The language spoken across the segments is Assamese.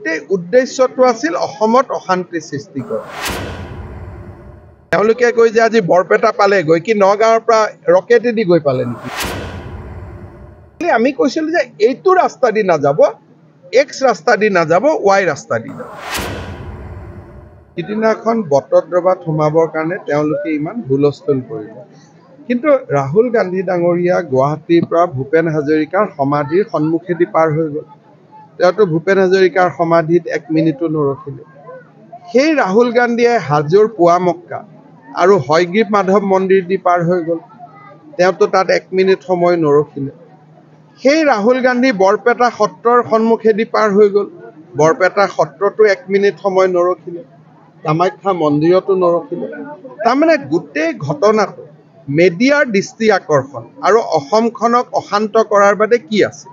গোটেই উদ্দেশ্যটো আছিল অসমত অশান্তি সৃষ্টি কৰা। তেওঁলোকে কৈ যে আজি বৰপেটা পালে গৈ কি নগাঁৱৰ পৰা ৰকেটেদি গৈ পালে নেকি? আমি কৈছিলো যে এইটো ৰাস্তা দি নাযাব, এক্স ৰাস্তা দি নাযাব, ৱাই ৰাস্তা দি যাব। সিদিনাখন বটদ্ৰৱাত সোমাবৰ কাৰণে তেওঁলোকে ইমান হুলস্থুল কৰিলে। কিন্তু ৰাহুল গান্ধী ডাঙৰীয়া গুৱাহাটীৰ পৰা ভূপেন হাজৰিকাৰ সমাধিৰ সন্মুখেদি পাৰ হৈ গ'ল। তেওঁতো ভূপেন হাজৰিকাৰ সমাধিত 1 মিনিটো নৰখিলে। সেই ৰাহুল গান্ধীয়ে হাজোৰ পুৱামক্কা আৰু হয়গ্ৰীৱ মাধৱ মন্দিৰ দি পাৰ হৈ গ'ল। তেওঁতো তাত 1 মিনিট সময় নৰখিলে। সেই ৰাহুল গান্ধী বৰপেটা সত্ৰৰ সন্মুখেদি পাৰ হৈ গ'ল। বৰপেটা সত্ৰতো 1 মিনিট সময় নৰখিলে। কামাখ্যা মন্দিৰতো নৰখিলে। তাৰমানে গোটেই ঘটনাটো মেডিয়াৰ দৃষ্টি আকৰ্ষণ আৰু অসমখনক অশান্ত কৰাৰ বাদে কি আছে?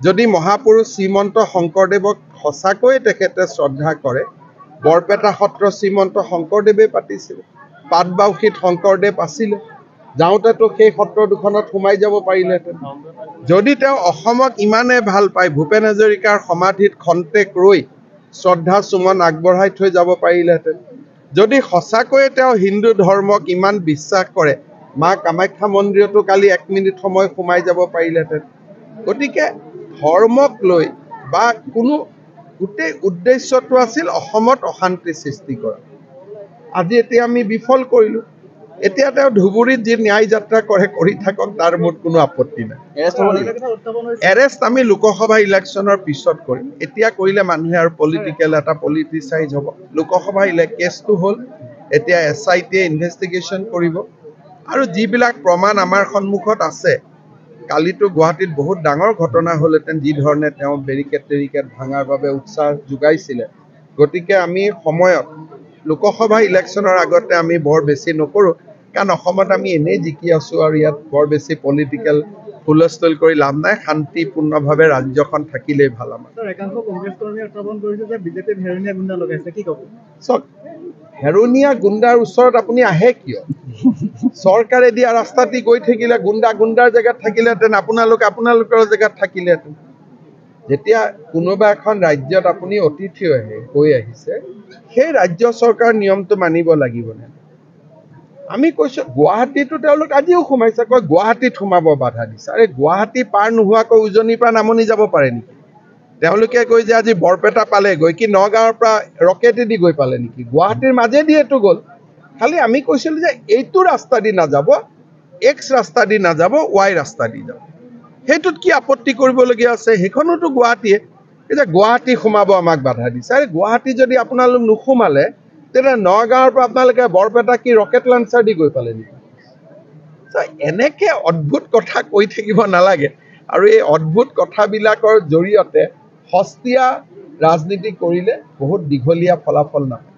যদি মহাপুৰুষ শ্ৰীমন্ত শংকৰদেৱক সঁচাকৈয়ে তেখেতে শ্ৰদ্ধা কৰে, বৰপেটা সত্ৰ শ্ৰীমন্ত শংকৰদেৱে পাতিছিল। পাটবাউসীত শংকৰদেৱ আছিলে। যাওঁতেতো সেই সত্ৰ দুখনত সোমাই যাব পাৰিলেহেঁতেন। যদি তেওঁ অসমক ইমানে ভাল পায়, ভূপেন হাজৰিকাৰ সমাধিত খন্তেক ৰৈ শ্ৰদ্ধা সুমন আগবঢ়াই থৈ যাব পাৰিলেহেঁতেন। যদি সঁচাকৈয়ে তেওঁ হিন্দু ধৰ্মক ইমান বিশ্বাস কৰে, মা কামাখ্যা মন্দিৰতো কালি 1 মিনিট সময় সোমাই যাব পাৰিলেহেঁতেন। গতিকে ধৰ্মক লৈ বা কোনো গোটেই উদ্দেশ্যটো আছিল অসমত অশান্তি সৃষ্টি কৰা। আজি এতিয়া আমি বিফল কৰিলোঁ। এতিয়া তেওঁ ধুবুৰীত যি ন্যায় যাত্ৰা কৰে কৰি থাকক, তাৰ মোৰ কোনো আপত্তি নাই। এৰেষ্ট আমি লোকসভা ইলেকশ্যনৰ পিছত কৰিম। এতিয়া কৰিলে মানুহে আৰু এটা পলিটিচাইজ হ'ব। লোকসভা কেছটো হ'ল, এতিয়া SIT ইনভেষ্টিগেশ্যন কৰিব আৰু যিবিলাক প্ৰমাণ আমাৰ সন্মুখত আছে। কালিতো গুৱাহাটীত বহুত ডাঙৰ ঘটনা হ'লহেঁতেন, যি ধৰণে তেওঁ বেৰিকেড ভাঙাৰ বাবে উৎসাহ যোগাইছিলে। গতিকে আমি সময়ত লোকসভা ইলেকশ্যনৰ আগতে আমি বৰ বেছি নকৰোঁ, কাৰণ অসমত আমি এনেই জিকি আছোঁ আৰু ইয়াত বৰ বেছি পলিটিকেল হুলস্থুল কৰি লাভ নাই। শান্তিপূৰ্ণভাৱে ৰাজ্যখন থাকিলেই ভাল আমাৰ। চাওক, হেৰুনীয়া গুণ্ডাৰ ওচৰত আপুনি আহে কিয়? চৰকাৰে দিয়া ৰাস্তাটি গৈ থাকিলে গুণ্ডাৰ জেগাত থাকিলেহেঁতেন, আপোনালোকৰ জেগাত থাকিলেহেঁতেন। যেতিয়া কোনোবা এখন ৰাজ্যত আপুনি অতিথি হৈ আহিছে, সেই ৰাজ্য চৰকাৰ নিয়মটো মানিব লাগিবনে? আমি কৈছোঁ গুৱাহাটীতো তেওঁলোক আজিও সোমাইছে, কয় গুৱাহাটীত সোমাব বাধা দিছে। আৰে গুৱাহাটী পাৰ নোহোৱাকৈ উজনিৰ পৰা নামনি যাব পাৰে নেকি? তেওঁলোকে কৈ যে আজি বৰপেটা পালে গৈ কি নগাঁৱৰ পৰা ৰকেটেদি গৈ পালে নেকি? গুৱাহাটীৰ মাজেদিয়েতো গ'ল। খালি আমি কৈছিলোঁ যে এইটো ৰাস্তা দি নাযাব, এক্স ৰাস্তা দি নাযাব, ৱাই ৰাস্তা দি যাব। সেইটোত কি আপত্তি কৰিবলগীয়া আছে? সেইখনোতো গুৱাহাটীয়ে। এতিয়া গুৱাহাটী সোমাব আমাক বাধা দিছে। আৰে গুৱাহাটী যদি আপোনালোক নোসোমালে, তেতিয়া নগাঁৱৰ পৰা আপোনালোকে বৰপেটা কি ৰকেট লঞ্চাৰ দি গৈ পালে নেকি? এনেকে অদ্ভুত কথা কৈ থাকিব নালাগে। আৰু এই অদ্ভুত কথাবিলাকৰ জৰিয়তে সস্তীয়া ৰাজনীতি কৰিলে বহুত দীঘলীয়া ফলাফল নাপায়।